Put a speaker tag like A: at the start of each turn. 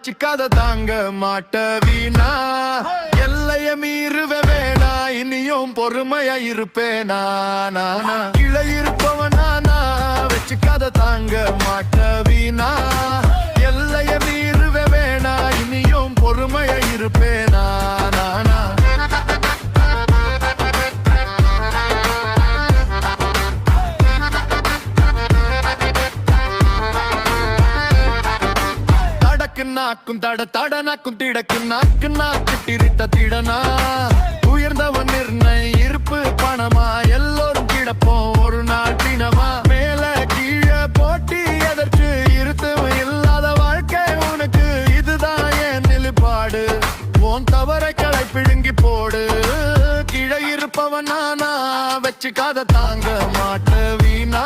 A: வச்சுக்காத தாங்க மாட்ட வீணா எல்லைய மீறுவே வேணா இனியும் பொறுமையா இருப்பேனா நானா கிளை இருப்பவனா வச்சுக்காத தாங்க மாட்ட வீணா எல்லைய மீறுவே வேணா இனியும் பொறுமையா இருப்பேனா நானா நாக்கும் தட தட நாக்கும் திடக்கு நாக்கு நாக்கு திரித்த திடனா உயர்ந்தவன் நிர்ணய இருப்பு பணமா எல்லோரும் கிடப்போம் ஒரு நாள் தினமா மேல கீழே போட்டி எதற்கு இருத்தம் இல்லாத வாழ்க்கை உனக்கு இதுதான் என் நிலைப்பாடு உன் தவறை களை பிழுங்கி போடு கீழே இருப்பவன் நானா வச்சுக்காத தாங்க மாட்ட வீணா